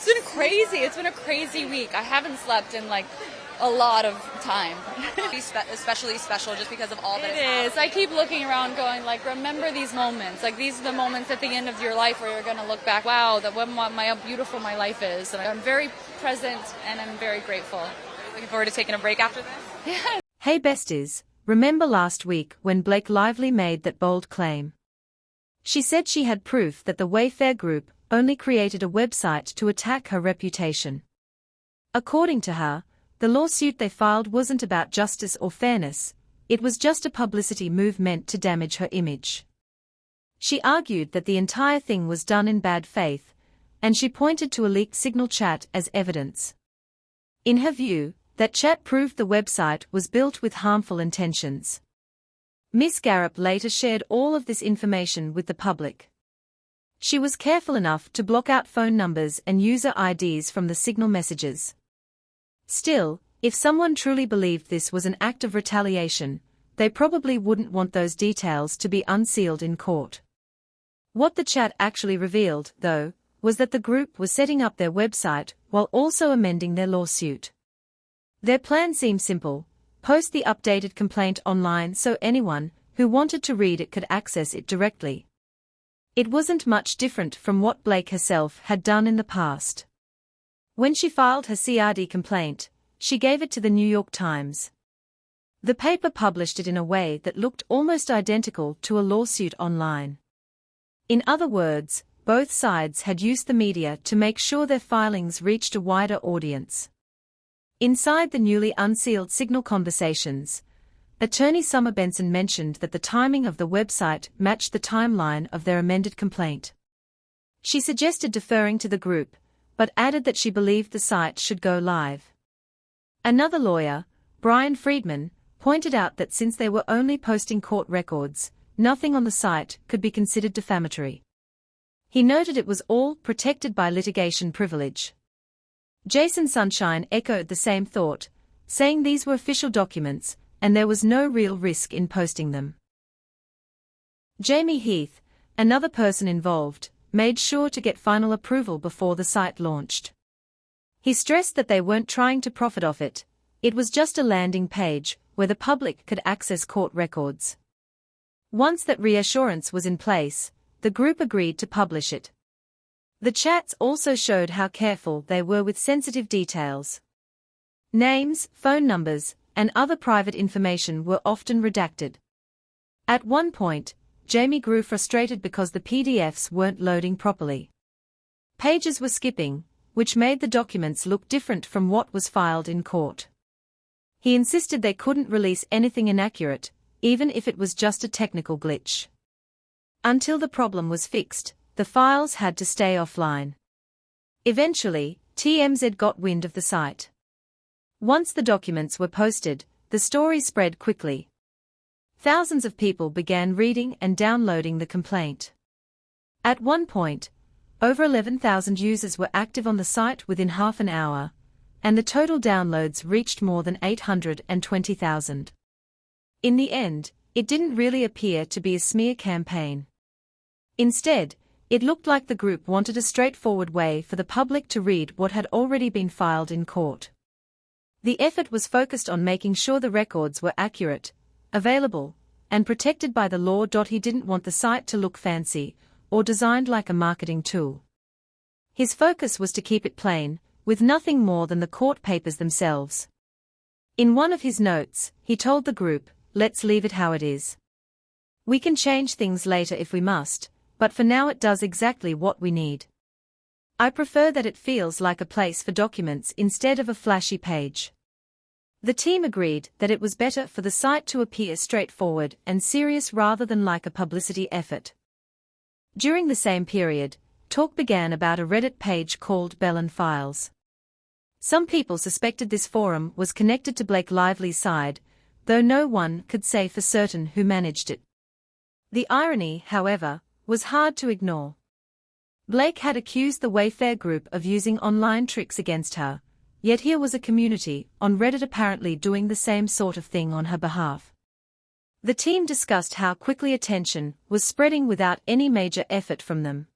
It's been crazy. It's been a crazy week. I haven't slept in like a lot of time. Especially special just because of all that It is. I keep looking around going like, remember these moments. Like these are the moments at the end of your life where you're going to look back, wow, how beautiful my life is. And I'm very present and I'm very grateful. Looking forward to taking a break after this? Yeah. Hey besties, remember last week when Blake Lively made that bold claim? She said she had proof that the Wayfair group only created a website to attack her reputation. According to her, the lawsuit they filed wasn't about justice or fairness, it was just a publicity move meant to damage her image. She argued that the entire thing was done in bad faith, and she pointed to a leaked Signal chat as evidence. In her view, that chat proved the website was built with harmful intentions. Ms. Garrop later shared all of this information with the public. She was careful enough to block out phone numbers and user IDs from the Signal messages. Still, if someone truly believed this was an act of retaliation, they probably wouldn't want those details to be unsealed in court. What the chat actually revealed, though, was that the group was setting up their website while also amending their lawsuit. Their plan seemed simple: post the updated complaint online so anyone who wanted to read it could access it directly. It wasn't much different from what Blake herself had done in the past. When she filed her CRD complaint, she gave it to the New York Times. The paper published it in a way that looked almost identical to a lawsuit online. In other words, both sides had used the media to make sure their filings reached a wider audience. Inside the newly unsealed Signal conversations, Attorney Summer Benson mentioned that the timing of the website matched the timeline of their amended complaint. She suggested deferring to the group, but added that she believed the site should go live. Another lawyer, Brian Friedman, pointed out that since they were only posting court records, nothing on the site could be considered defamatory. He noted it was all protected by litigation privilege. Jason Sunshine echoed the same thought, saying these were official documents, and there was no real risk in posting them. Jamie Heath, another person involved, made sure to get final approval before the site launched. He stressed that they weren't trying to profit off it, it was just a landing page where the public could access court records. Once that reassurance was in place, the group agreed to publish it. The chats also showed how careful they were with sensitive details. Names, phone numbers, and other private information were often redacted. At one point, Jamie grew frustrated because the PDFs weren't loading properly. Pages were skipping, which made the documents look different from what was filed in court. He insisted they couldn't release anything inaccurate, even if it was just a technical glitch. Until the problem was fixed, the files had to stay offline. Eventually, TMZ got wind of the site. Once the documents were posted, the story spread quickly. Thousands of people began reading and downloading the complaint. At one point, over 11,000 users were active on the site within half an hour, and the total downloads reached more than 820,000. In the end, it didn't really appear to be a smear campaign. Instead, it looked like the group wanted a straightforward way for the public to read what had already been filed in court. The effort was focused on making sure the records were accurate, available, and protected by the law. He didn't want the site to look fancy, or designed like a marketing tool. His focus was to keep it plain, with nothing more than the court papers themselves. In one of his notes, he told the group, "Let's leave it how it is. We can change things later if we must, but for now it does exactly what we need. I prefer that it feels like a place for documents instead of a flashy page." The team agreed that it was better for the site to appear straightforward and serious rather than like a publicity effort. During the same period, talk began about a Reddit page called Belon Files. Some people suspected this forum was connected to Blake Lively's side, though no one could say for certain who managed it. The irony, however, was hard to ignore. Blake had accused the Wayfair group of using online tricks against her, yet here was a community on Reddit apparently doing the same sort of thing on her behalf. The team discussed how quickly attention was spreading without any major effort from them.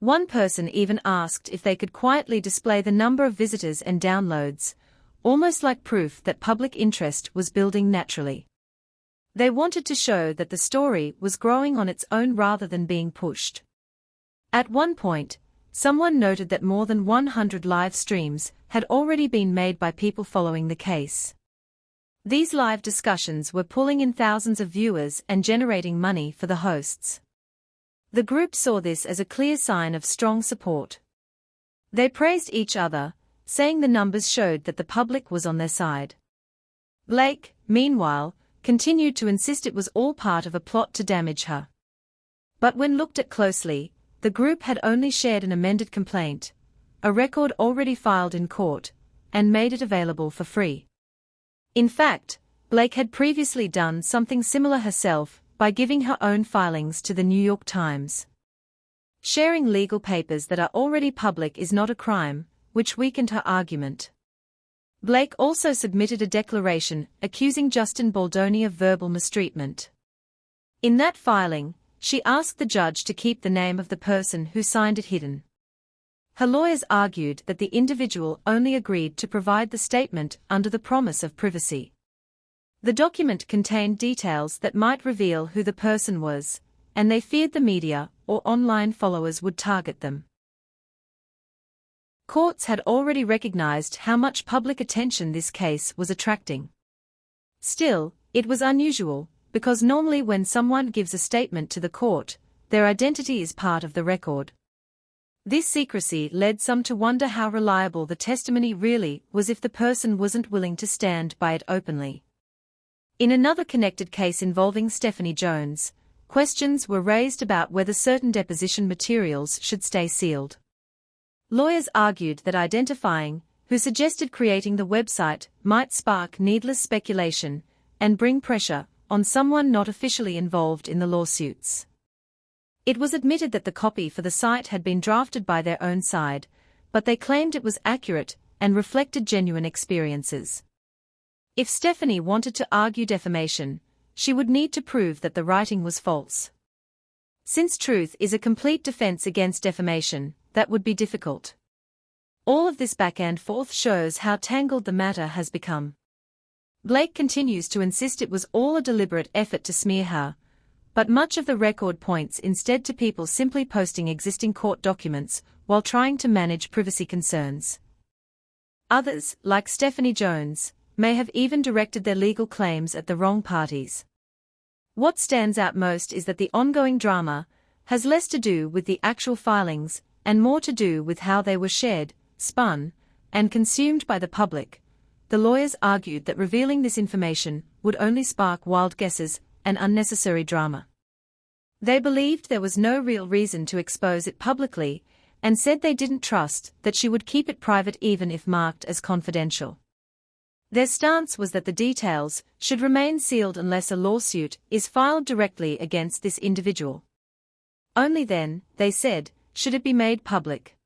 One person even asked if they could quietly display the number of visitors and downloads, almost like proof that public interest was building naturally. They wanted to show that the story was growing on its own rather than being pushed. At one point, someone noted that more than 100 live streams had already been made by people following the case. These live discussions were pulling in thousands of viewers and generating money for the hosts. The group saw this as a clear sign of strong support. They praised each other, saying the numbers showed that the public was on their side. Blake, meanwhile, continued to insist it was all part of a plot to damage her. But when looked at closely, the group had only shared an amended complaint, a record already filed in court, and made it available for free. In fact, Blake had previously done something similar herself by giving her own filings to the New York Times. Sharing legal papers that are already public is not a crime, which weakened her argument. Blake also submitted a declaration accusing Justin Baldoni of verbal mistreatment. In that filing, she asked the judge to keep the name of the person who signed it hidden. Her lawyers argued that the individual only agreed to provide the statement under the promise of privacy. The document contained details that might reveal who the person was, and they feared the media or online followers would target them. Courts had already recognized how much public attention this case was attracting. Still, it was unusual, because normally when someone gives a statement to the court, their identity is part of the record. This secrecy led some to wonder how reliable the testimony really was if the person wasn't willing to stand by it openly. In another connected case involving Stephanie Jones, questions were raised about whether certain deposition materials should stay sealed. Lawyers argued that identifying who suggested creating the website might spark needless speculation and bring pressure on someone not officially involved in the lawsuits. It was admitted that the copy for the site had been drafted by their own side, but they claimed it was accurate and reflected genuine experiences. If Stephanie wanted to argue defamation, she would need to prove that the writing was false. Since truth is a complete defense against defamation, that would be difficult. All of this back and forth shows how tangled the matter has become. Blake continues to insist it was all a deliberate effort to smear her, but much of the record points instead to people simply posting existing court documents while trying to manage privacy concerns. Others, like Stephanie Jones, may have even directed their legal claims at the wrong parties. What stands out most is that the ongoing drama has less to do with the actual filings and more to do with how they were shared, spun, and consumed by the public. The lawyers argued that revealing this information would only spark wild guesses and unnecessary drama. They believed there was no real reason to expose it publicly, and said they didn't trust that she would keep it private even if marked as confidential. Their stance was that the details should remain sealed unless a lawsuit is filed directly against this individual. Only then, they said, should it be made public.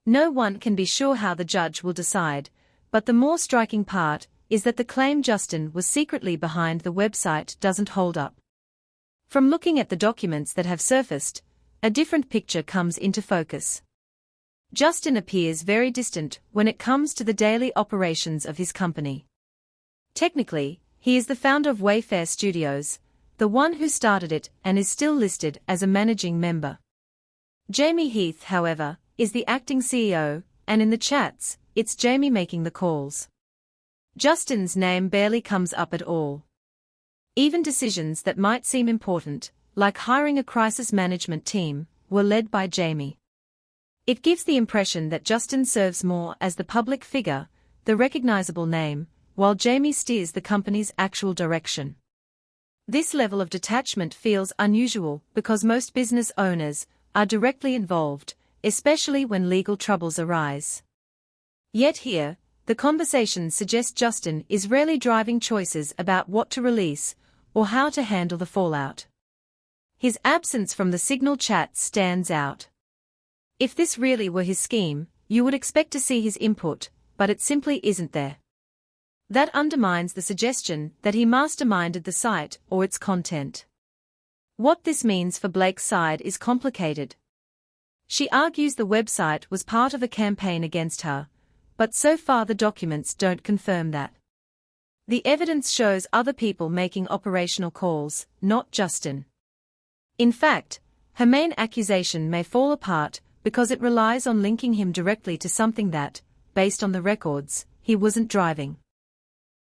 No one can be sure how the judge will decide, but the more striking part is that the claim Justin was secretly behind the website doesn't hold up. From looking at the documents that have surfaced, a different picture comes into focus. Justin appears very distant when it comes to the daily operations of his company. Technically, he is the founder of Wayfair Studios, the one who started it and is still listed as a managing member. Jamie Heath, however, is the acting CEO, and in the chats, it's Jamie making the calls. Justin's name barely comes up at all. Even decisions that might seem important, like hiring a crisis management team, were led by Jamie. It gives the impression that Justin serves more as the public figure, the recognizable name, while Jamie steers the company's actual direction. This level of detachment feels unusual because most business owners are directly involved, especially when legal troubles arise. Yet here, the conversation suggests Justin is rarely driving choices about what to release or how to handle the fallout. His absence from the Signal chat stands out. If this really were his scheme, you would expect to see his input, but it simply isn't there. That undermines the suggestion that he masterminded the site or its content. What this means for Blake's side is complicated. She argues the website was part of a campaign against her, but so far the documents don't confirm that. The evidence shows other people making operational calls, not Justin. In fact, her main accusation may fall apart because it relies on linking him directly to something that, based on the records, he wasn't driving.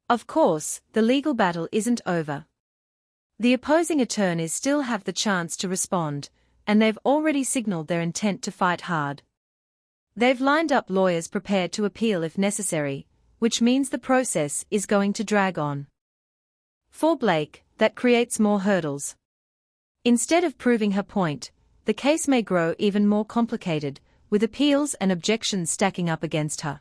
Of course, the legal battle isn't over. The opposing attorneys still have the chance to respond, and they've already signaled their intent to fight hard. They've lined up lawyers prepared to appeal if necessary, which means the process is going to drag on. For Blake, that creates more hurdles. Instead of proving her point, the case may grow even more complicated, with appeals and objections stacking up against her.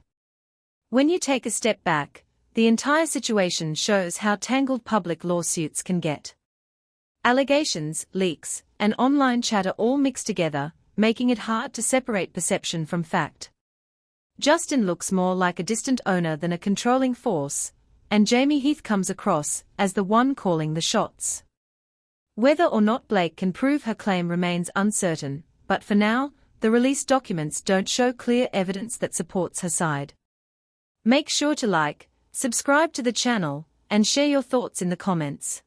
When you take a step back, the entire situation shows how tangled public lawsuits can get. Allegations, leaks, and online chatter all mixed together, making it hard to separate perception from fact. Justin looks more like a distant owner than a controlling force, and Jamie Heath comes across as the one calling the shots. Whether or not Blake can prove her claim remains uncertain, but for now, the released documents don't show clear evidence that supports her side. Make sure to like, subscribe to the channel, and share your thoughts in the comments.